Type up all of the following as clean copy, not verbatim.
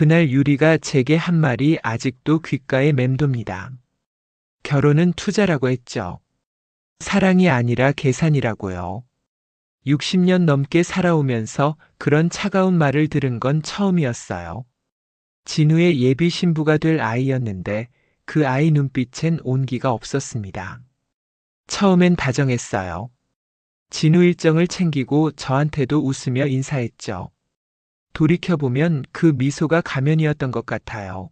그날 유리가 제게 한 말이 아직도 귓가에 맴돕니다. 결혼은 투자라고 했죠. 사랑이 아니라 계산이라고요. 60년 넘게 살아오면서 그런 차가운 말을 들은 건 처음이었어요. 진우의 예비 신부가 될 아이였는데 그 아이 눈빛엔 온기가 없었습니다. 처음엔 다정했어요. 진우 일정을 챙기고 저한테도 웃으며 인사했죠. 돌이켜보면 그 미소가 가면이었던 것 같아요.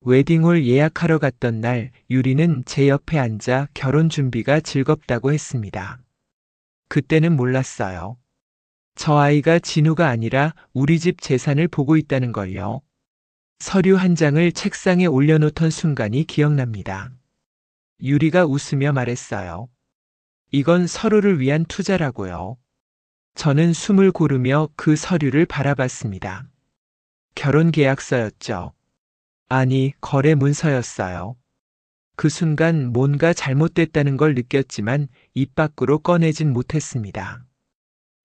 웨딩홀 예약하러 갔던 날 유리는 제 옆에 앉아 결혼 준비가 즐겁다고 했습니다. 그때는 몰랐어요. 저 아이가 진우가 아니라 우리 집 재산을 보고 있다는 걸요. 서류 한 장을 책상에 올려놓던 순간이 기억납니다. 유리가 웃으며 말했어요. 이건 서로를 위한 투자라고요. 저는 숨을 고르며 그 서류를 바라봤습니다. 결혼 계약서였죠. 아니, 거래 문서였어요. 그 순간 뭔가 잘못됐다는 걸 느꼈지만 입 밖으로 꺼내진 못했습니다.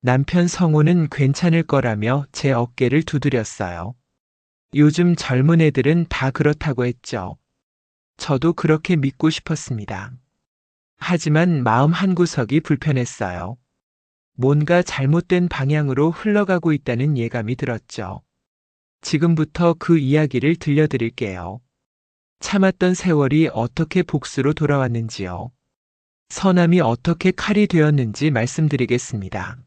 남편 성호는 괜찮을 거라며 제 어깨를 두드렸어요. 요즘 젊은 애들은 다 그렇다고 했죠. 저도 그렇게 믿고 싶었습니다. 하지만 마음 한구석이 불편했어요. 뭔가 잘못된 방향으로 흘러가고 있다는 예감이 들었죠. 지금부터 그 이야기를 들려드릴게요. 참았던 세월이 어떻게 복수로 돌아왔는지요. 서남이 어떻게 칼이 되었는지 말씀드리겠습니다.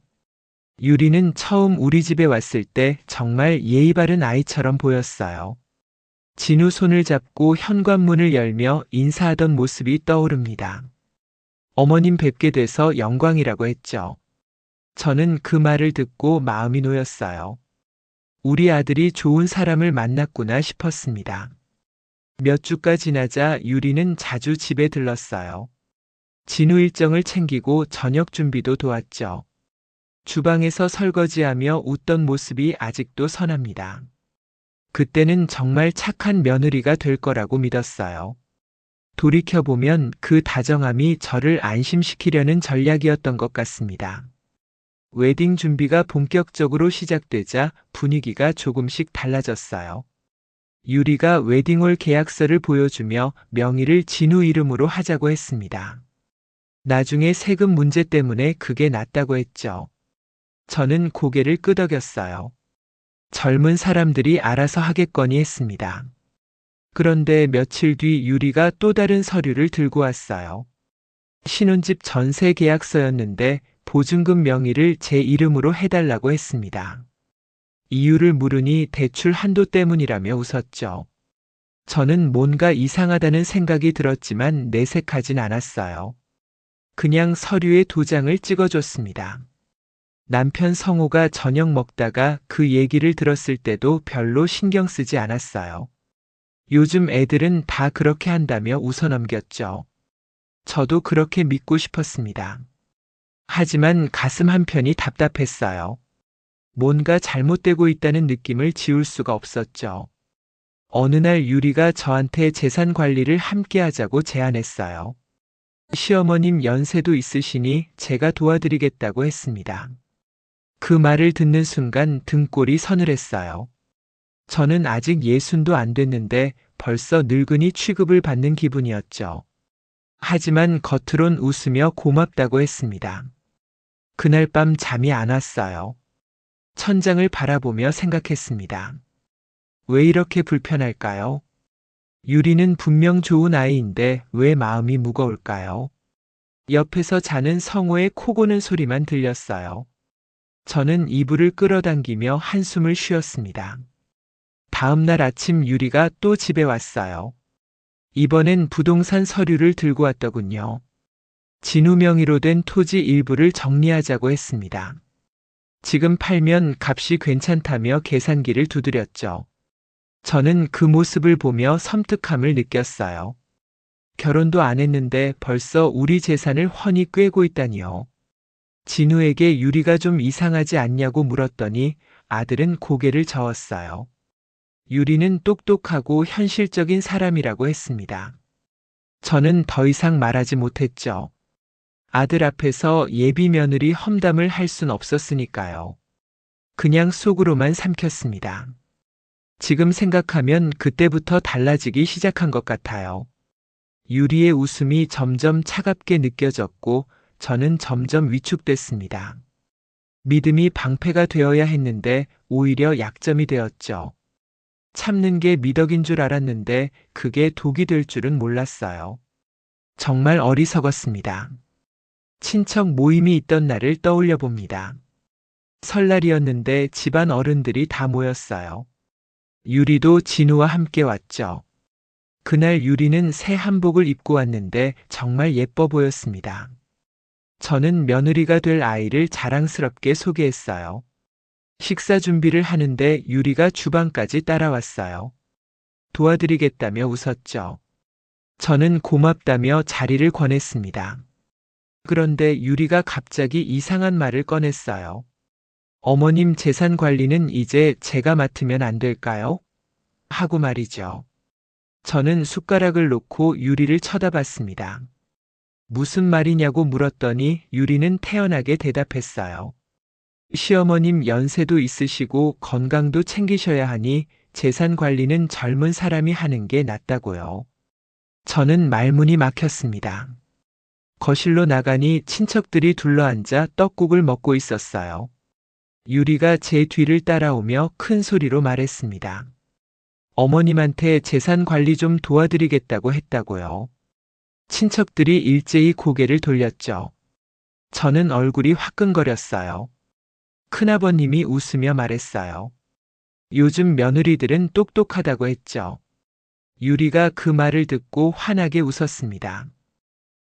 유리는 처음 우리 집에 왔을 때 정말 예의 바른 아이처럼 보였어요. 진우 손을 잡고 현관문을 열며 인사하던 모습이 떠오릅니다. 어머님 뵙게 돼서 영광이라고 했죠. 저는 그 말을 듣고 마음이 놓였어요. 우리 아들이 좋은 사람을 만났구나 싶었습니다. 몇 주가 지나자 유리는 자주 집에 들렀어요. 진우 일정을 챙기고 저녁 준비도 도왔죠. 주방에서 설거지하며 웃던 모습이 아직도 선합니다. 그때는 정말 착한 며느리가 될 거라고 믿었어요. 돌이켜보면 그 다정함이 저를 안심시키려는 전략이었던 것 같습니다. 웨딩 준비가 본격적으로 시작되자 분위기가 조금씩 달라졌어요. 유리가 웨딩홀 계약서를 보여주며 명의를 진우 이름으로 하자고 했습니다. 나중에 세금 문제 때문에 그게 낫다고 했죠. 저는 고개를 끄덕였어요. 젊은 사람들이 알아서 하겠거니 했습니다. 그런데 며칠 뒤 유리가 또 다른 서류를 들고 왔어요. 신혼집 전세 계약서였는데 보증금 명의를 제 이름으로 해달라고 했습니다. 이유를 물으니 대출 한도 때문이라며 웃었죠. 저는 뭔가 이상하다는 생각이 들었지만 내색하진 않았어요. 그냥 서류에 도장을 찍어줬습니다. 남편 성호가 저녁 먹다가 그 얘기를 들었을 때도 별로 신경 쓰지 않았어요. 요즘 애들은 다 그렇게 한다며 웃어넘겼죠. 저도 그렇게 믿고 싶었습니다. 하지만 가슴 한편이 답답했어요. 뭔가 잘못되고 있다는 느낌을 지울 수가 없었죠. 어느 날 유리가 저한테 재산 관리를 함께 하자고 제안했어요. 시어머님 연세도 있으시니 제가 도와드리겠다고 했습니다. 그 말을 듣는 순간 등골이 서늘했어요. 저는 아직 60도 안 됐는데 벌써 늙은이 취급을 받는 기분이었죠. 하지만 겉으론 웃으며 고맙다고 했습니다. 그날 밤 잠이 안 왔어요. 천장을 바라보며 생각했습니다. 왜 이렇게 불편할까요? 유리는 분명 좋은 아이인데 왜 마음이 무거울까요? 옆에서 자는 성호의 코 고는 소리만 들렸어요. 저는 이불을 끌어당기며 한숨을 쉬었습니다. 다음 날 아침 유리가 또 집에 왔어요. 이번엔 부동산 서류를 들고 왔더군요. 진우 명의로 된 토지 일부를 정리하자고 했습니다. 지금 팔면 값이 괜찮다며 계산기를 두드렸죠. 저는 그 모습을 보며 섬뜩함을 느꼈어요. 결혼도 안 했는데 벌써 우리 재산을 훤히 꿰고 있다니요. 진우에게 유리가 좀 이상하지 않냐고 물었더니 아들은 고개를 저었어요. 유리는 똑똑하고 현실적인 사람이라고 했습니다. 저는 더 이상 말하지 못했죠. 아들 앞에서 예비 며느리 험담을 할 순 없었으니까요. 그냥 속으로만 삼켰습니다. 지금 생각하면 그때부터 달라지기 시작한 것 같아요. 유리의 웃음이 점점 차갑게 느껴졌고 저는 점점 위축됐습니다. 믿음이 방패가 되어야 했는데 오히려 약점이 되었죠. 참는 게 미덕인 줄 알았는데 그게 독이 될 줄은 몰랐어요. 정말 어리석었습니다. 친척 모임이 있던 날을 떠올려 봅니다. 설날이었는데 집안 어른들이 다 모였어요. 유리도 진우와 함께 왔죠. 그날 유리는 새 한복을 입고 왔는데 정말 예뻐 보였습니다. 저는 며느리가 될 아이를 자랑스럽게 소개했어요. 식사 준비를 하는데 유리가 주방까지 따라왔어요. 도와드리겠다며 웃었죠. 저는 고맙다며 자리를 권했습니다. 그런데 유리가 갑자기 이상한 말을 꺼냈어요. 어머님 재산 관리는 이제 제가 맡으면 안 될까요? 하고 말이죠. 저는 숟가락을 놓고 유리를 쳐다봤습니다. 무슨 말이냐고 물었더니 유리는 태연하게 대답했어요. 시어머님 연세도 있으시고 건강도 챙기셔야 하니 재산 관리는 젊은 사람이 하는 게 낫다고요. 저는 말문이 막혔습니다. 거실로 나가니 친척들이 둘러앉아 떡국을 먹고 있었어요. 유리가 제 뒤를 따라오며 큰 소리로 말했습니다. 어머님한테 재산 관리 좀 도와드리겠다고 했다고요. 친척들이 일제히 고개를 돌렸죠. 저는 얼굴이 화끈거렸어요. 큰아버님이 웃으며 말했어요. 요즘 며느리들은 똑똑하다고 했죠. 유리가 그 말을 듣고 환하게 웃었습니다.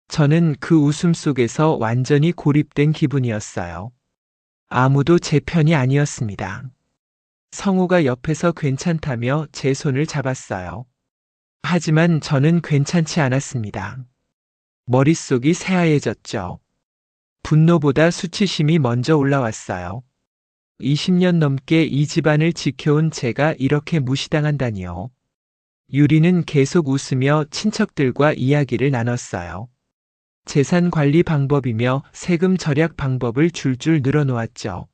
저는 그 웃음 속에서 완전히 고립된 기분이었어요. 아무도 제 편이 아니었습니다. 성우가 옆에서 괜찮다며 제 손을 잡았어요. 하지만 저는 괜찮지 않았습니다. 머릿속이 새하얘졌죠. 분노보다 수치심이 먼저 올라왔어요. 20년 넘게 이 집안을 지켜온 제가 이렇게 무시당한다니요. 유리는 계속 웃으며 친척들과 이야기를 나눴어요. 재산 관리 방법이며 세금 절약 방법을 줄줄 늘어놓았죠.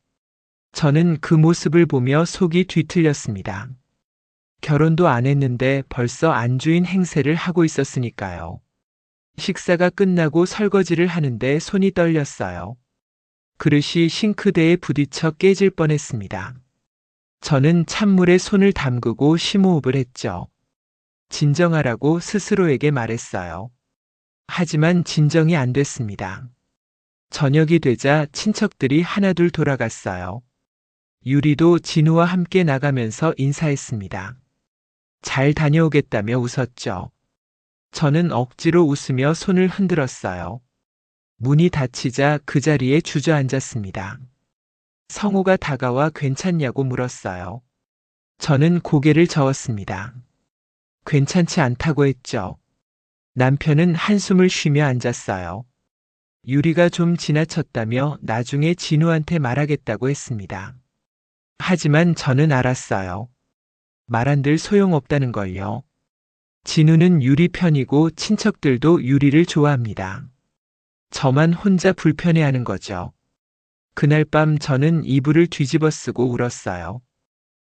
저는 그 모습을 보며 속이 뒤틀렸습니다. 결혼도 안 했는데 벌써 안주인 행세를 하고 있었으니까요. 식사가 끝나고 설거지를 하는데 손이 떨렸어요. 그릇이 싱크대에 부딪혀 깨질 뻔했습니다. 저는 찬물에 손을 담그고 심호흡을 했죠. 진정하라고 스스로에게 말했어요. 하지만 진정이 안 됐습니다. 저녁이 되자 친척들이 하나둘 돌아갔어요. 유리도 진우와 함께 나가면서 인사했습니다. 잘 다녀오겠다며 웃었죠. 저는 억지로 웃으며 손을 흔들었어요. 문이 닫히자 그 자리에 주저앉았습니다. 성우가 다가와 괜찮냐고 물었어요. 저는 고개를 저었습니다. 괜찮지 않다고 했죠. 남편은 한숨을 쉬며 앉았어요. 유리가 좀 지나쳤다며 나중에 진우한테 말하겠다고 했습니다. 하지만 저는 알았어요. 말한들 소용없다는 걸요. 진우는 유리 편이고 친척들도 유리를 좋아합니다. 저만 혼자 불편해하는 거죠. 그날 밤 저는 이불을 뒤집어 쓰고 울었어요.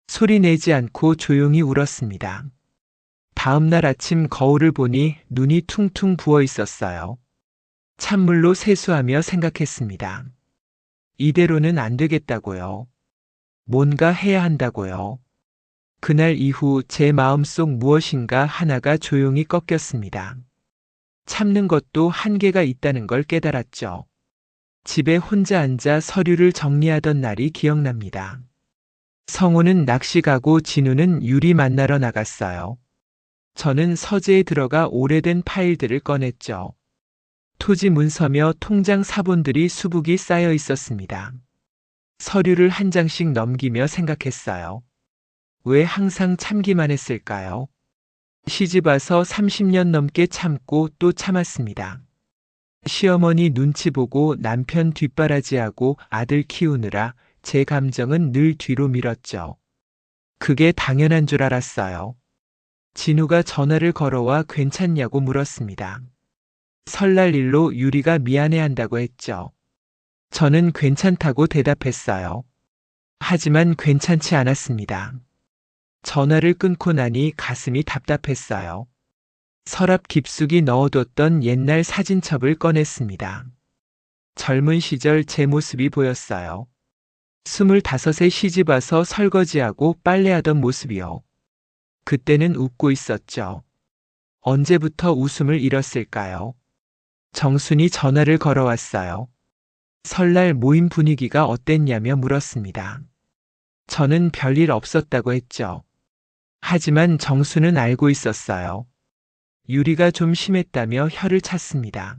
소리 내지 않고 조용히 울었습니다. 다음 날 아침 거울을 보니 눈이 퉁퉁 부어 있었어요. 찬물로 세수하며 생각했습니다. 이대로는 안 되겠다고요. 뭔가 해야 한다고요. 그날 이후 제 마음속 무엇인가 하나가 조용히 꺾였습니다. 참는 것도 한계가 있다는 걸 깨달았죠. 집에 혼자 앉아 서류를 정리하던 날이 기억납니다. 성우는 낚시 가고 진우는 유리 만나러 나갔어요. 저는 서재에 들어가 오래된 파일들을 꺼냈죠. 토지 문서며 통장 사본들이 수북이 쌓여 있었습니다. 서류를 한 장씩 넘기며 생각했어요. 왜 항상 참기만 했을까요? 시집 와서 30년 넘게 참고 또 참았습니다. 시어머니 눈치 보고 남편 뒷바라지하고 아들 키우느라 제 감정은 늘 뒤로 밀었죠. 그게 당연한 줄 알았어요. 진우가 전화를 걸어와 괜찮냐고 물었습니다. 설날 일로 유리가 미안해한다고 했죠. 저는 괜찮다고 대답했어요. 하지만 괜찮지 않았습니다. 전화를 끊고 나니 가슴이 답답했어요. 서랍 깊숙이 넣어뒀던 옛날 사진첩을 꺼냈습니다. 젊은 시절 제 모습이 보였어요. 25에 시집와서 설거지하고 빨래하던 모습이요. 그때는 웃고 있었죠. 언제부터 웃음을 잃었을까요? 정순이 전화를 걸어왔어요. 설날 모임 분위기가 어땠냐며 물었습니다. 저는 별일 없었다고 했죠. 하지만 정수는 알고 있었어요. 유리가 좀 심했다며 혀를 찼습니다.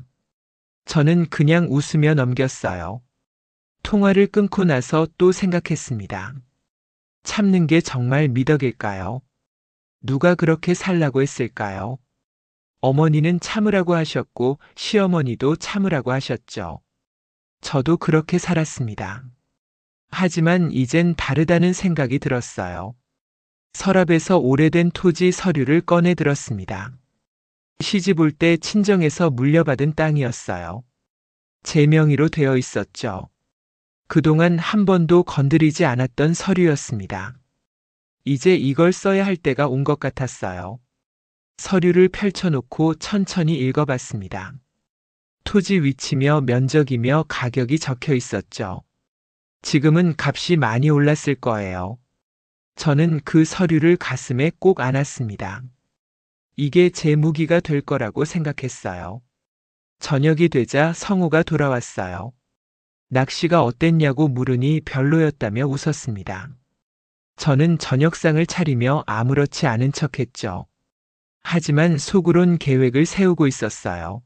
저는 그냥 웃으며 넘겼어요. 통화를 끊고 나서 또 생각했습니다. 참는 게 정말 미덕일까요? 누가 그렇게 살라고 했을까요? 어머니는 참으라고 하셨고 시어머니도 참으라고 하셨죠. 저도 그렇게 살았습니다. 하지만 이젠 다르다는 생각이 들었어요. 서랍에서 오래된 토지 서류를 꺼내 들었습니다. 시집 올 때 친정에서 물려받은 땅이었어요. 제 명의로 되어 있었죠. 그동안 한 번도 건드리지 않았던 서류였습니다. 이제 이걸 써야 할 때가 온 것 같았어요. 서류를 펼쳐놓고 천천히 읽어봤습니다. 토지 위치며 면적이며 가격이 적혀 있었죠. 지금은 값이 많이 올랐을 거예요. 저는 그 서류를 가슴에 꼭 안았습니다. 이게 제 무기가 될 거라고 생각했어요. 저녁이 되자 성우가 돌아왔어요. 낚시가 어땠냐고 물으니 별로였다며 웃었습니다. 저는 저녁상을 차리며 아무렇지 않은 척했죠. 하지만 속으론 계획을 세우고 있었어요.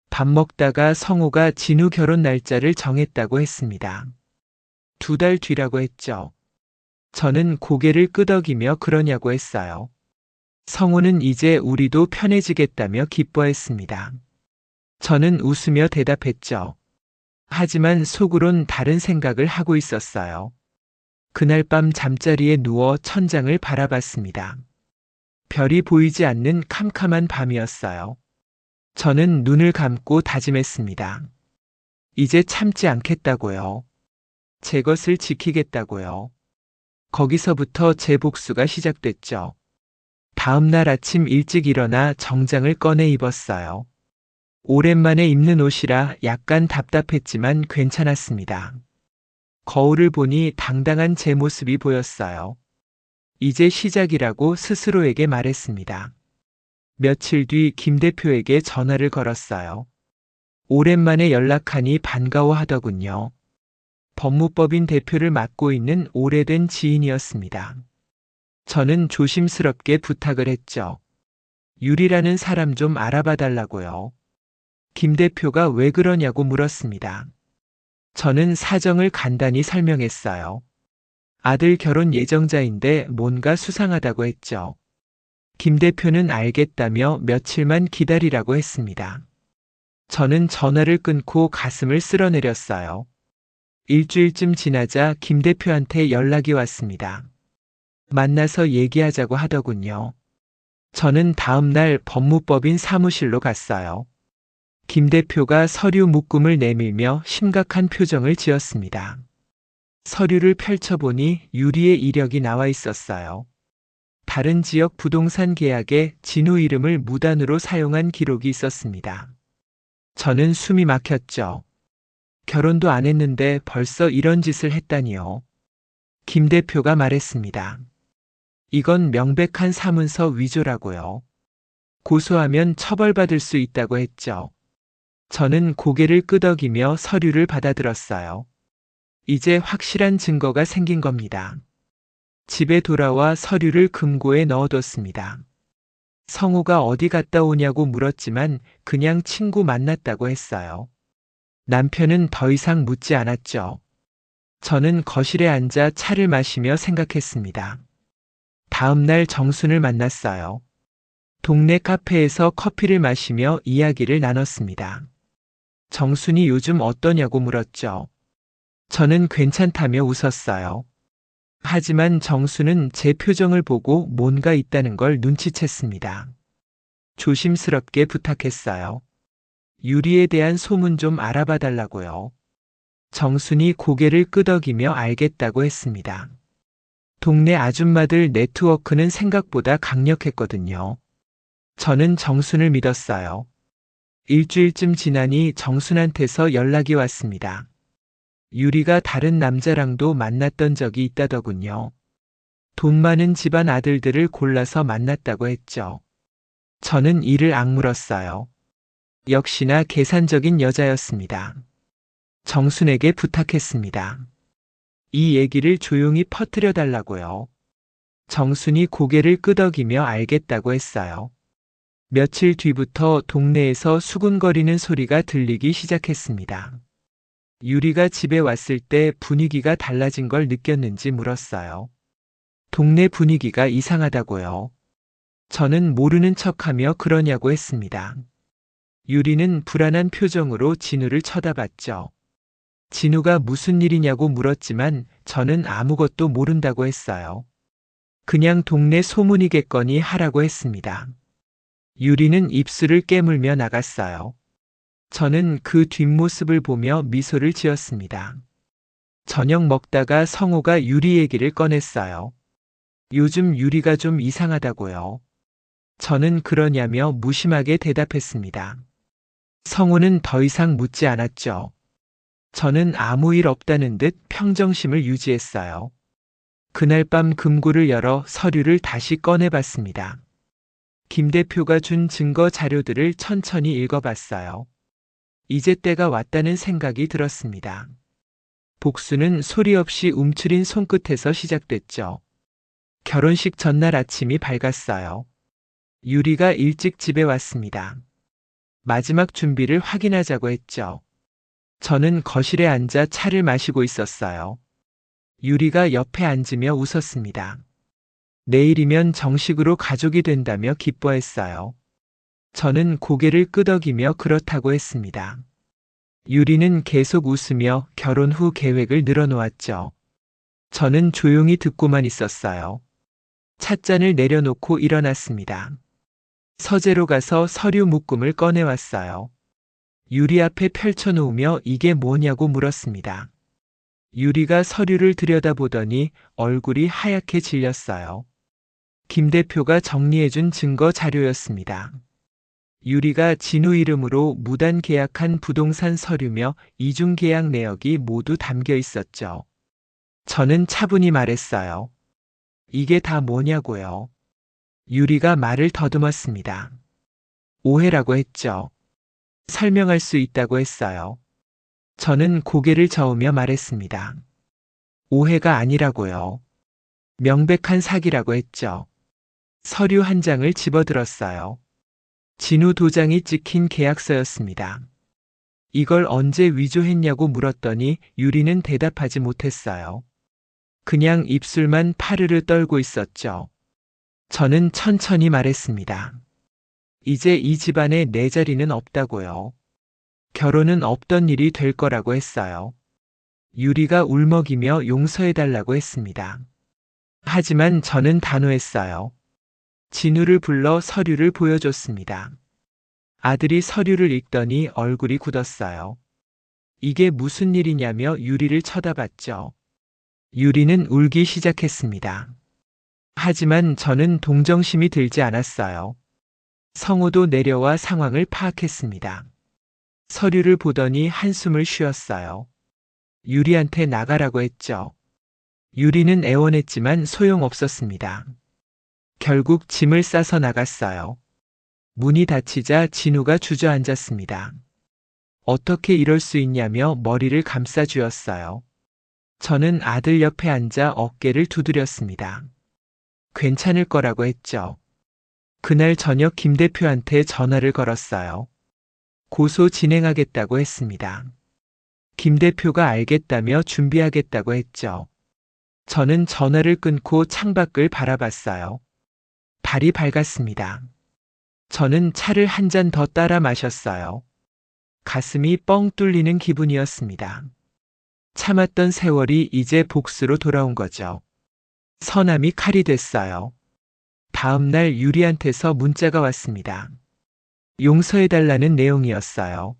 밥 먹다가 성우가 진우 결혼 날짜를 정했다고 했습니다. 2달 뒤라고 했죠. 저는 고개를 끄덕이며 그러냐고 했어요. 성우는 이제 우리도 편해지겠다며 기뻐했습니다. 저는 웃으며 대답했죠. 하지만 속으론 다른 생각을 하고 있었어요. 그날 밤 잠자리에 누워 천장을 바라봤습니다. 별이 보이지 않는 캄캄한 밤이었어요. 저는 눈을 감고 다짐했습니다. 이제 참지 않겠다고요. 제 것을 지키겠다고요. 거기서부터 제 복수가 시작됐죠. 다음 날 아침 일찍 일어나 정장을 꺼내 입었어요. 오랜만에 입는 옷이라 약간 답답했지만 괜찮았습니다. 거울을 보니 당당한 제 모습이 보였어요. 이제 시작이라고 스스로에게 말했습니다. 며칠 뒤 김 대표에게 전화를 걸었어요. 오랜만에 연락하니 반가워하더군요. 법무법인 대표를 맡고 있는 오래된 지인이었습니다. 저는 조심스럽게 부탁을 했죠. 유리라는 사람 좀 알아봐 달라고요. 김 대표가 왜 그러냐고 물었습니다. 저는 사정을 간단히 설명했어요. 아들 결혼 예정자인데 뭔가 수상하다고 했죠. 김 대표는 알겠다며 며칠만 기다리라고 했습니다. 저는 전화를 끊고 가슴을 쓸어내렸어요. 일주일쯤 지나자 김 대표한테 연락이 왔습니다. 만나서 얘기하자고 하더군요. 저는 다음 날 법무법인 사무실로 갔어요. 김 대표가 서류 묶음을 내밀며 심각한 표정을 지었습니다. 서류를 펼쳐보니 유리의 이력이 나와 있었어요. 다른 지역 부동산 계약에 진우 이름을 무단으로 사용한 기록이 있었습니다. 저는 숨이 막혔죠. 결혼도 안 했는데 벌써 이런 짓을 했다니요. 김 대표가 말했습니다. 이건 명백한 사문서 위조라고요. 고소하면 처벌받을 수 있다고 했죠. 저는 고개를 끄덕이며 서류를 받아들었어요. 이제 확실한 증거가 생긴 겁니다. 집에 돌아와 서류를 금고에 넣어뒀습니다. 성우가 어디 갔다 오냐고 물었지만 그냥 친구 만났다고 했어요. 남편은 더 이상 묻지 않았죠. 저는 거실에 앉아 차를 마시며 생각했습니다. 다음 날 정순을 만났어요. 동네 카페에서 커피를 마시며 이야기를 나눴습니다. 정순이 요즘 어떠냐고 물었죠. 저는 괜찮다며 웃었어요. 하지만 정수는 제 표정을 보고 뭔가 있다는 걸 눈치챘습니다. 조심스럽게 부탁했어요. 유리에 대한 소문 좀 알아봐 달라고요. 정순이 고개를 끄덕이며 알겠다고 했습니다. 동네 아줌마들 네트워크는 생각보다 강력했거든요. 저는 정순을 믿었어요. 일주일쯤 지나니 정순한테서 연락이 왔습니다. 유리가 다른 남자랑도 만났던 적이 있다더군요. 돈 많은 집안 아들들을 골라서 만났다고 했죠. 저는 이를 악물었어요. 역시나 계산적인 여자였습니다. 정순에게 부탁했습니다. 이 얘기를 조용히 퍼뜨려 달라고요. 정순이 고개를 끄덕이며 알겠다고 했어요. 며칠 뒤부터 동네에서 수군거리는 소리가 들리기 시작했습니다. 유리가 집에 왔을 때 분위기가 달라진 걸 느꼈는지 물었어요. 동네 분위기가 이상하다고요. 저는 모르는 척하며 그러냐고 했습니다. 유리는 불안한 표정으로 진우를 쳐다봤죠. 진우가 무슨 일이냐고 물었지만 저는 아무것도 모른다고 했어요. 그냥 동네 소문이겠거니 하라고 했습니다. 유리는 입술을 깨물며 나갔어요. 저는 그 뒷모습을 보며 미소를 지었습니다. 저녁 먹다가 성호가 유리 얘기를 꺼냈어요. 요즘 유리가 좀 이상하다고요. 저는 그러냐며 무심하게 대답했습니다. 성호는 더 이상 묻지 않았죠. 저는 아무 일 없다는 듯 평정심을 유지했어요. 그날 밤 금고를 열어 서류를 다시 꺼내봤습니다. 김 대표가 준 증거 자료들을 천천히 읽어봤어요. 이제 때가 왔다는 생각이 들었습니다. 복수는 소리 없이 움츠린 손끝에서 시작됐죠. 결혼식 전날 아침이 밝았어요. 유리가 일찍 집에 왔습니다. 마지막 준비를 확인하자고 했죠. 저는 거실에 앉아 차를 마시고 있었어요. 유리가 옆에 앉으며 웃었습니다. 내일이면 정식으로 가족이 된다며 기뻐했어요. 저는 고개를 끄덕이며 그렇다고 했습니다. 유리는 계속 웃으며 결혼 후 계획을 늘어놓았죠. 저는 조용히 듣고만 있었어요. 찻잔을 내려놓고 일어났습니다. 서재로 가서 서류 묶음을 꺼내왔어요. 유리 앞에 펼쳐놓으며 이게 뭐냐고 물었습니다. 유리가 서류를 들여다보더니 얼굴이 하얗게 질렸어요. 김 대표가 정리해준 증거 자료였습니다. 유리가 진우 이름으로 무단 계약한 부동산 서류며 이중 계약 내역이 모두 담겨 있었죠. 저는 차분히 말했어요. 이게 다 뭐냐고요. 유리가 말을 더듬었습니다. 오해라고 했죠. 설명할 수 있다고 했어요. 저는 고개를 저으며 말했습니다. 오해가 아니라고요. 명백한 사기라고 했죠. 서류 한 장을 집어들었어요. 진우 도장이 찍힌 계약서였습니다. 이걸 언제 위조했냐고 물었더니 유리는 대답하지 못했어요. 그냥 입술만 파르르 떨고 있었죠. 저는 천천히 말했습니다. 이제 이 집안에 내 자리는 없다고요. 결혼은 없던 일이 될 거라고 했어요. 유리가 울먹이며 용서해달라고 했습니다. 하지만 저는 단호했어요. 진우를 불러 서류를 보여줬습니다. 아들이 서류를 읽더니 얼굴이 굳었어요. 이게 무슨 일이냐며 유리를 쳐다봤죠. 유리는 울기 시작했습니다. 하지만 저는 동정심이 들지 않았어요. 성우도 내려와 상황을 파악했습니다. 서류를 보더니 한숨을 쉬었어요. 유리한테 나가라고 했죠. 유리는 애원했지만 소용없었습니다. 결국 짐을 싸서 나갔어요. 문이 닫히자 진우가 주저앉았습니다. 어떻게 이럴 수 있냐며 머리를 감싸 쥐었어요. 저는 아들 옆에 앉아 어깨를 두드렸습니다. 괜찮을 거라고 했죠. 그날 저녁 김 대표한테 전화를 걸었어요. 고소 진행하겠다고 했습니다. 김 대표가 알겠다며 준비하겠다고 했죠. 저는 전화를 끊고 창밖을 바라봤어요. 달이 밝았습니다. 저는 차를 한 잔 더 따라 마셨어요. 가슴이 뻥 뚫리는 기분이었습니다. 참았던 세월이 이제 복수로 돌아온 거죠. 서남이 칼이 됐어요. 다음 날 유리한테서 문자가 왔습니다. 용서해달라는 내용이었어요.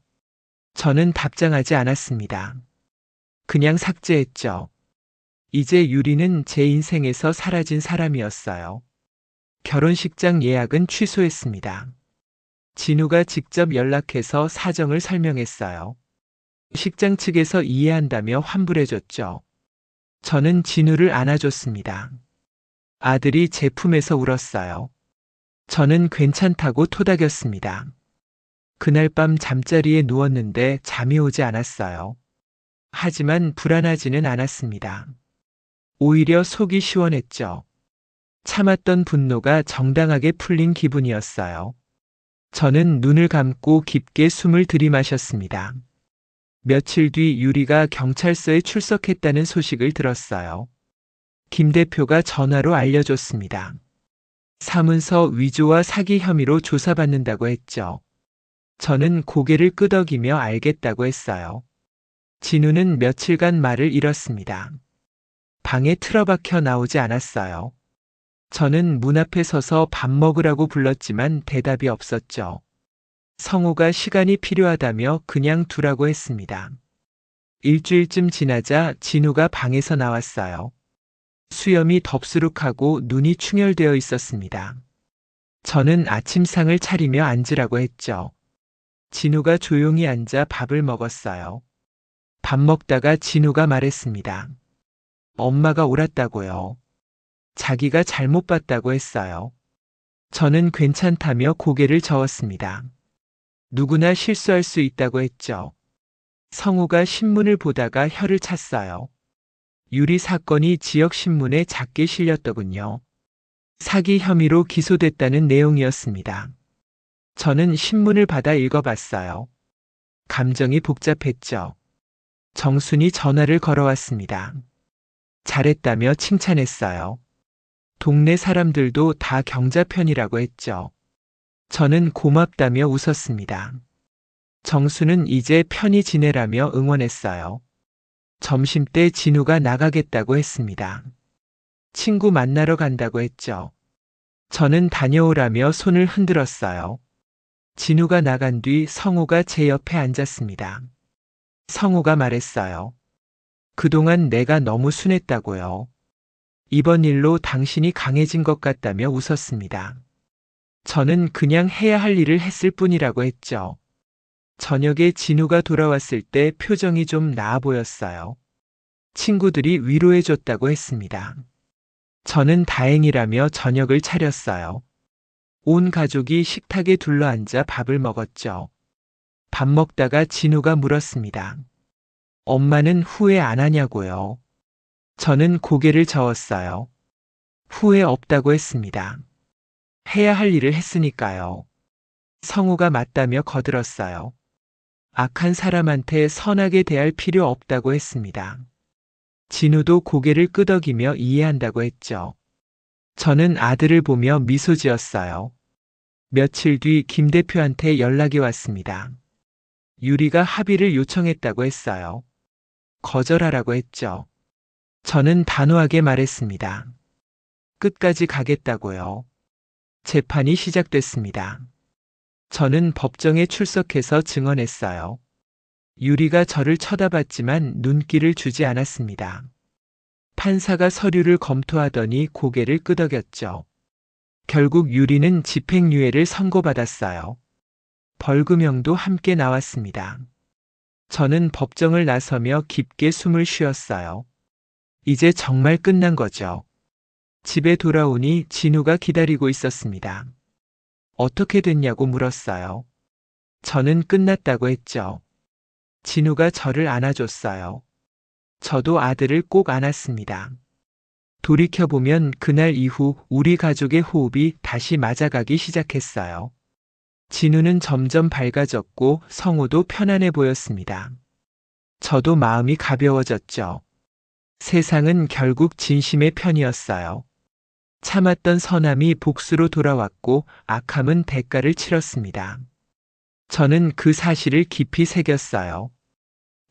저는 답장하지 않았습니다. 그냥 삭제했죠. 이제 유리는 제 인생에서 사라진 사람이었어요. 결혼식장 예약은 취소했습니다. 진우가 직접 연락해서 사정을 설명했어요. 식장 측에서 이해한다며 환불해줬죠. 저는 진우를 안아줬습니다. 아들이 제 품에서 울었어요. 저는 괜찮다고 토닥였습니다. 그날 밤 잠자리에 누웠는데 잠이 오지 않았어요. 하지만 불안하지는 않았습니다. 오히려 속이 시원했죠. 참았던 분노가 정당하게 풀린 기분이었어요. 저는 눈을 감고 깊게 숨을 들이마셨습니다. 며칠 뒤 유리가 경찰서에 출석했다는 소식을 들었어요. 김 대표가 전화로 알려줬습니다. 사문서 위조와 사기 혐의로 조사받는다고 했죠. 저는 고개를 끄덕이며 알겠다고 했어요. 진우는 며칠간 말을 잃었습니다. 방에 틀어박혀 나오지 않았어요. 저는 문 앞에 서서 밥 먹으라고 불렀지만 대답이 없었죠. 성우가 시간이 필요하다며 그냥 두라고 했습니다. 일주일쯤 지나자 진우가 방에서 나왔어요. 수염이 덥수룩하고 눈이 충혈되어 있었습니다. 저는 아침상을 차리며 앉으라고 했죠. 진우가 조용히 앉아 밥을 먹었어요. 밥 먹다가 진우가 말했습니다. 엄마가 옳았다고요. 자기가 잘못 봤다고 했어요. 저는 괜찮다며 고개를 저었습니다. 누구나 실수할 수 있다고 했죠. 성우가 신문을 보다가 혀를 찼어요. 유리 사건이 지역신문에 작게 실렸더군요. 사기 혐의로 기소됐다는 내용이었습니다. 저는 신문을 받아 읽어봤어요. 감정이 복잡했죠. 정순이 전화를 걸어왔습니다. 잘했다며 칭찬했어요. 동네 사람들도 다 경자 편이라고 했죠. 저는 고맙다며 웃었습니다. 정수는 이제 편히 지내라며 응원했어요. 점심때 진우가 나가겠다고 했습니다. 친구 만나러 간다고 했죠. 저는 다녀오라며 손을 흔들었어요. 진우가 나간 뒤 성우가 제 옆에 앉았습니다. 성우가 말했어요. 그동안 내가 너무 순했다고요. 이번 일로 당신이 강해진 것 같다며 웃었습니다. 저는 그냥 해야 할 일을 했을 뿐이라고 했죠. 저녁에 진우가 돌아왔을 때 표정이 좀 나아 보였어요. 친구들이 위로해줬다고 했습니다. 저는 다행이라며 저녁을 차렸어요. 온 가족이 식탁에 둘러앉아 밥을 먹었죠. 밥 먹다가 진우가 물었습니다. 엄마는 후회 안 하냐고요. 저는 고개를 저었어요. 후회 없다고 했습니다. 해야 할 일을 했으니까요. 성우가 맞다며 거들었어요. 악한 사람한테 선하게 대할 필요 없다고 했습니다. 진우도 고개를 끄덕이며 이해한다고 했죠. 저는 아들을 보며 미소 지었어요. 며칠 뒤 김 대표한테 연락이 왔습니다. 유리가 합의를 요청했다고 했어요. 거절하라고 했죠. 저는 단호하게 말했습니다. 끝까지 가겠다고요. 재판이 시작됐습니다. 저는 법정에 출석해서 증언했어요. 유리가 저를 쳐다봤지만 눈길을 주지 않았습니다. 판사가 서류를 검토하더니 고개를 끄덕였죠. 결국 유리는 집행유예를 선고받았어요. 벌금형도 함께 나왔습니다. 저는 법정을 나서며 깊게 숨을 쉬었어요. 이제 정말 끝난 거죠. 집에 돌아오니 진우가 기다리고 있었습니다. 어떻게 됐냐고 물었어요. 저는 끝났다고 했죠. 진우가 저를 안아줬어요. 저도 아들을 꼭 안았습니다. 돌이켜보면 그날 이후 우리 가족의 호흡이 다시 맞아가기 시작했어요. 진우는 점점 밝아졌고 성우도 편안해 보였습니다. 저도 마음이 가벼워졌죠. 세상은 결국 진심의 편이었어요. 참았던 선함이 복수로 돌아왔고 악함은 대가를 치렀습니다. 저는 그 사실을 깊이 새겼어요.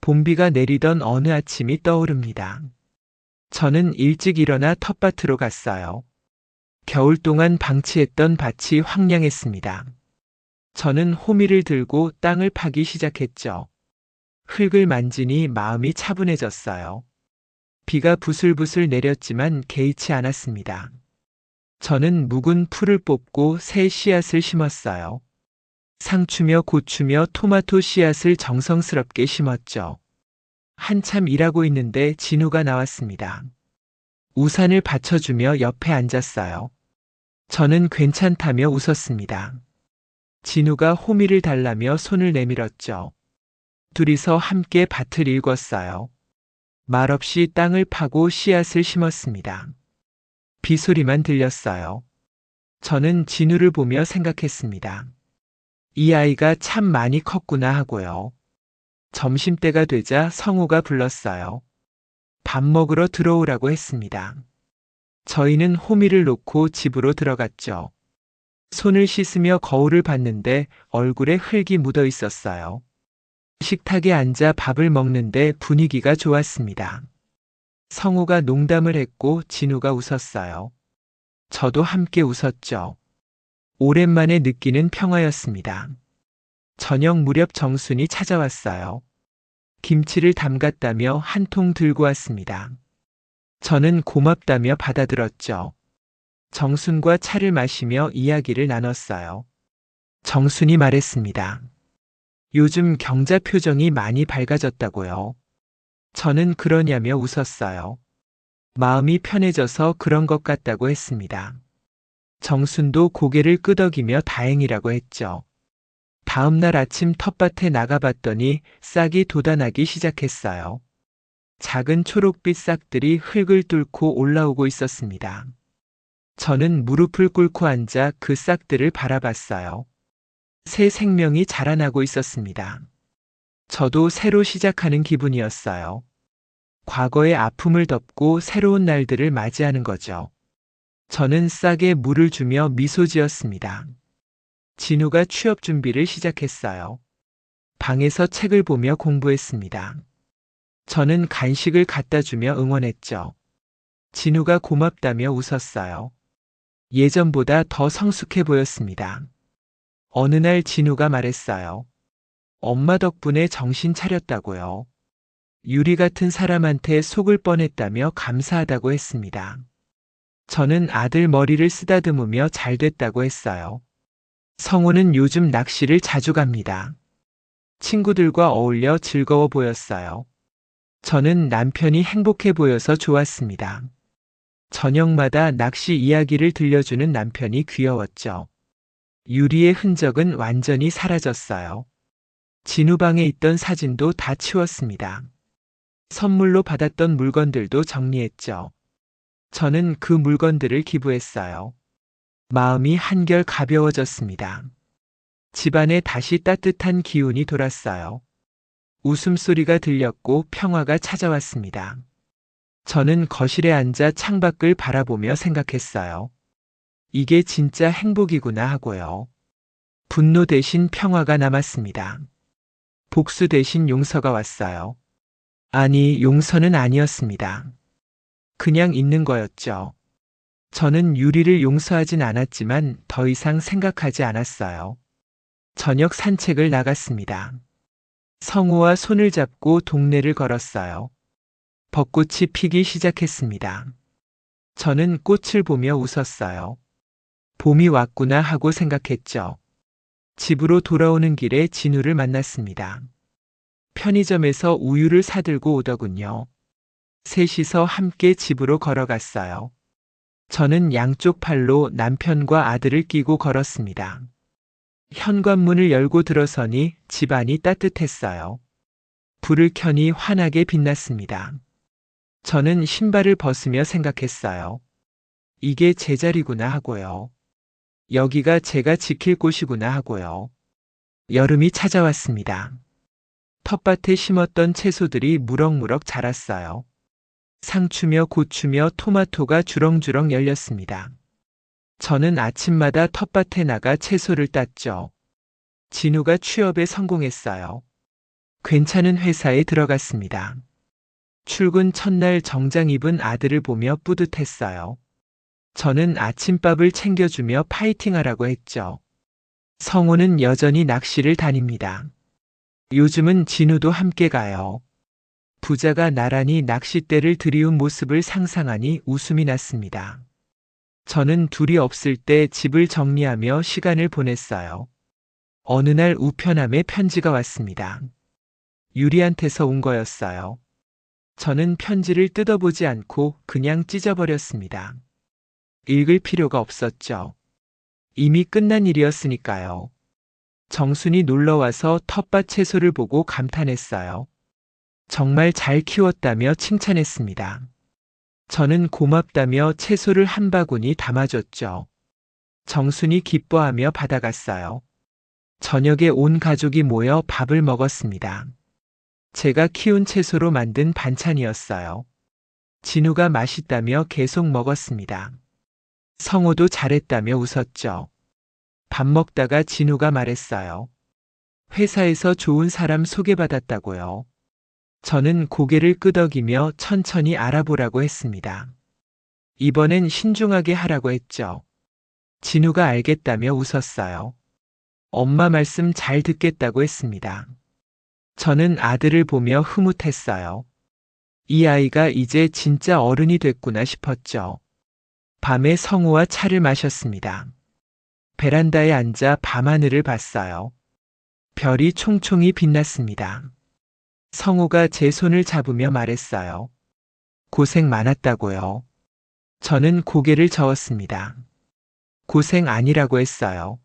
봄비가 내리던 어느 아침이 떠오릅니다. 저는 일찍 일어나 텃밭으로 갔어요. 겨울 동안 방치했던 밭이 황량했습니다. 저는 호미를 들고 땅을 파기 시작했죠. 흙을 만지니 마음이 차분해졌어요. 비가 부슬부슬 내렸지만 개의치 않았습니다. 저는 묵은 풀을 뽑고 새 씨앗을 심었어요. 상추며 고추며 토마토 씨앗을 정성스럽게 심었죠. 한참 일하고 있는데 진우가 나왔습니다. 우산을 받쳐주며 옆에 앉았어요. 저는 괜찮다며 웃었습니다. 진우가 호미를 달라며 손을 내밀었죠. 둘이서 함께 밭을 일궜어요. 말없이 땅을 파고 씨앗을 심었습니다. 비소리만 들렸어요. 저는 진우를 보며 생각했습니다. 이 아이가 참 많이 컸구나 하고요. 점심때가 되자 성우가 불렀어요. 밥 먹으러 들어오라고 했습니다. 저희는 호미를 놓고 집으로 들어갔죠. 손을 씻으며 거울을 봤는데 얼굴에 흙이 묻어 있었어요. 식탁에 앉아 밥을 먹는데 분위기가 좋았습니다. 성우가 농담을 했고 진우가 웃었어요. 저도 함께 웃었죠. 오랜만에 느끼는 평화였습니다. 저녁 무렵 정순이 찾아왔어요. 김치를 담갔다며 한 통 들고 왔습니다. 저는 고맙다며 받아들었죠. 정순과 차를 마시며 이야기를 나눴어요. 정순이 말했습니다. 요즘 경자 표정이 많이 밝아졌다고요. 저는 그러냐며 웃었어요. 마음이 편해져서 그런 것 같다고 했습니다. 정순도 고개를 끄덕이며 다행이라고 했죠. 다음 날 아침 텃밭에 나가봤더니 싹이 돋아나기 시작했어요. 작은 초록빛 싹들이 흙을 뚫고 올라오고 있었습니다. 저는 무릎을 꿇고 앉아 그 싹들을 바라봤어요. 새 생명이 자라나고 있었습니다. 저도 새로 시작하는 기분이었어요. 과거의 아픔을 덮고 새로운 날들을 맞이하는 거죠. 저는 싹에 물을 주며 미소 지었습니다. 진우가 취업 준비를 시작했어요. 방에서 책을 보며 공부했습니다. 저는 간식을 갖다 주며 응원했죠. 진우가 고맙다며 웃었어요. 예전보다 더 성숙해 보였습니다. 어느 날 진우가 말했어요. 엄마 덕분에 정신 차렸다고요. 유리 같은 사람한테 속을 뻔했다며 감사하다고 했습니다. 저는 아들 머리를 쓰다듬으며 잘 됐다고 했어요. 성우는 요즘 낚시를 자주 갑니다. 친구들과 어울려 즐거워 보였어요. 저는 남편이 행복해 보여서 좋았습니다. 저녁마다 낚시 이야기를 들려주는 남편이 귀여웠죠. 유리의 흔적은 완전히 사라졌어요. 진우 방에 있던 사진도 다 치웠습니다. 선물로 받았던 물건들도 정리했죠. 저는 그 물건들을 기부했어요. 마음이 한결 가벼워졌습니다. 집안에 다시 따뜻한 기운이 돌았어요. 웃음소리가 들렸고 평화가 찾아왔습니다. 저는 거실에 앉아 창밖을 바라보며 생각했어요. 이게 진짜 행복이구나 하고요. 분노 대신 평화가 남았습니다. 복수 대신 용서가 왔어요. 아니, 용서는 아니었습니다. 그냥 있는 거였죠. 저는 유리를 용서하진 않았지만 더 이상 생각하지 않았어요. 저녁 산책을 나갔습니다. 성우와 손을 잡고 동네를 걸었어요. 벚꽃이 피기 시작했습니다. 저는 꽃을 보며 웃었어요. 봄이 왔구나 하고 생각했죠. 집으로 돌아오는 길에 진우를 만났습니다. 편의점에서 우유를 사들고 오더군요. 셋이서 함께 집으로 걸어갔어요. 저는 양쪽 팔로 남편과 아들을 끼고 걸었습니다. 현관문을 열고 들어서니 집안이 따뜻했어요. 불을 켜니 환하게 빛났습니다. 저는 신발을 벗으며 생각했어요. 이게 제 자리구나 하고요. 여기가 제가 지킬 곳이구나 하고요. 여름이 찾아왔습니다. 텃밭에 심었던 채소들이 무럭무럭 자랐어요. 상추며 고추며 토마토가 주렁주렁 열렸습니다. 저는 아침마다 텃밭에 나가 채소를 땄죠. 진우가 취업에 성공했어요. 괜찮은 회사에 들어갔습니다. 출근 첫날 정장 입은 아들을 보며 뿌듯했어요. 저는 아침밥을 챙겨주며 파이팅하라고 했죠. 성우는 여전히 낚시를 다닙니다. 요즘은 진우도 함께 가요. 부자가 나란히 낚싯대를 들이운 모습을 상상하니 웃음이 났습니다. 저는 둘이 없을 때 집을 정리하며 시간을 보냈어요. 어느 날 우편함에 편지가 왔습니다. 유리한테서 온 거였어요. 저는 편지를 뜯어보지 않고 그냥 찢어버렸습니다. 읽을 필요가 없었죠. 이미 끝난 일이었으니까요. 정순이 놀러와서 텃밭 채소를 보고 감탄했어요. 정말 잘 키웠다며 칭찬했습니다. 저는 고맙다며 채소를 한 바구니 담아줬죠. 정순이 기뻐하며 받아갔어요. 저녁에 온 가족이 모여 밥을 먹었습니다. 제가 키운 채소로 만든 반찬이었어요. 진우가 맛있다며 계속 먹었습니다. 성호도 잘했다며 웃었죠. 밥 먹다가 진우가 말했어요. 회사에서 좋은 사람 소개받았다고요. 저는 고개를 끄덕이며 천천히 알아보라고 했습니다. 이번엔 신중하게 하라고 했죠. 진우가 알겠다며 웃었어요. 엄마 말씀 잘 듣겠다고 했습니다. 저는 아들을 보며 흐뭇했어요. 이 아이가 이제 진짜 어른이 됐구나 싶었죠. 밤에 성우와 차를 마셨습니다. 베란다에 앉아 밤하늘을 봤어요. 별이 총총히 빛났습니다. 성우가 제 손을 잡으며 말했어요. 고생 많았다고요. 저는 고개를 저었습니다. 고생 아니라고 했어요.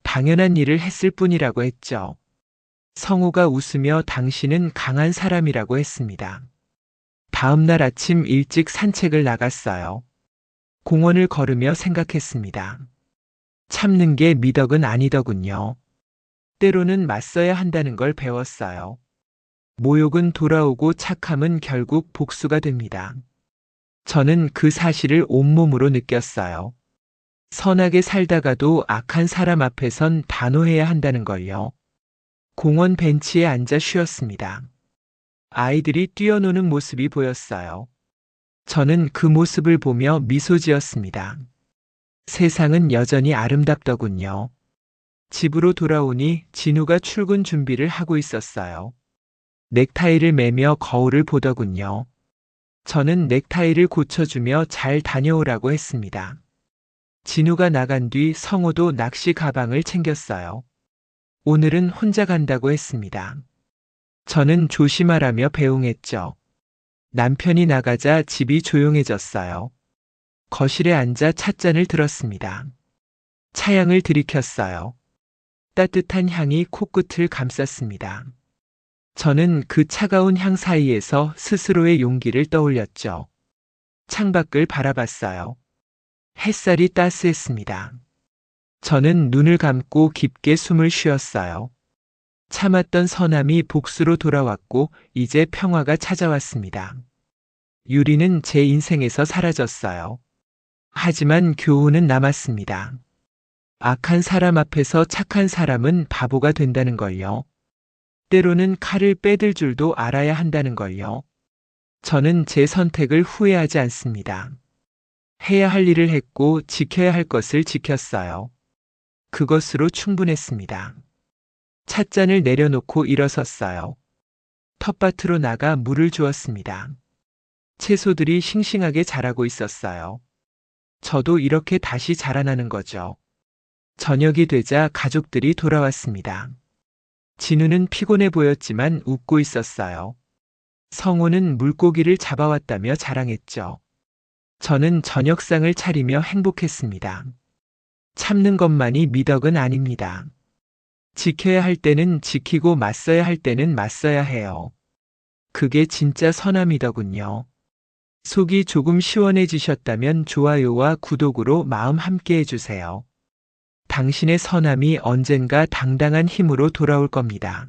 당연한 일을 했을 뿐이라고 했죠. 성우가 웃으며 당신은 강한 사람이라고 했습니다. 다음 날 아침 일찍 산책을 나갔어요. 공원을 걸으며 생각했습니다. 참는 게 미덕은 아니더군요. 때로는 맞서야 한다는 걸 배웠어요. 모욕은 돌아오고 착함은 결국 복수가 됩니다. 저는 그 사실을 온몸으로 느꼈어요. 선하게 살다가도 악한 사람 앞에선 단호해야 한다는 걸요. 공원 벤치에 앉아 쉬었습니다. 아이들이 뛰어노는 모습이 보였어요. 저는 그 모습을 보며 미소 지었습니다. 세상은 여전히 아름답더군요. 집으로 돌아오니 진우가 출근 준비를 하고 있었어요. 넥타이를 매며 거울을 보더군요. 저는 넥타이를 고쳐주며 잘 다녀오라고 했습니다. 진우가 나간 뒤 성호도 낚시 가방을 챙겼어요. 오늘은 혼자 간다고 했습니다. 저는 조심하라며 배웅했죠. 남편이 나가자 집이 조용해졌어요. 거실에 앉아 찻잔을 들었습니다. 차향을 들이켰어요. 따뜻한 향이 코끝을 감쌌습니다. 저는 그 차가운 향 사이에서 스스로의 용기를 떠올렸죠. 창밖을 바라봤어요. 햇살이 따스했습니다. 저는 눈을 감고 깊게 숨을 쉬었어요. 참았던 서남이 복수로 돌아왔고 이제 평화가 찾아왔습니다. 유리는 제 인생에서 사라졌어요. 하지만 교훈은 남았습니다. 악한 사람 앞에서 착한 사람은 바보가 된다는 걸요. 때로는 칼을 빼들 줄도 알아야 한다는 걸요. 저는 제 선택을 후회하지 않습니다. 해야 할 일을 했고 지켜야 할 것을 지켰어요. 그것으로 충분했습니다. 찻잔을 내려놓고 일어섰어요. 텃밭으로 나가 물을 주었습니다. 채소들이 싱싱하게 자라고 있었어요. 저도 이렇게 다시 자라나는 거죠. 저녁이 되자 가족들이 돌아왔습니다. 진우는 피곤해 보였지만 웃고 있었어요. 성호는 물고기를 잡아왔다며 자랑했죠. 저는 저녁상을 차리며 행복했습니다. 참는 것만이 미덕은 아닙니다. 지켜야 할 때는 지키고 맞서야 할 때는 맞서야 해요. 그게 진짜 선함이더군요. 속이 조금 시원해지셨다면 좋아요와 구독으로 마음 함께 해주세요. 당신의 선함이 언젠가 당당한 힘으로 돌아올 겁니다.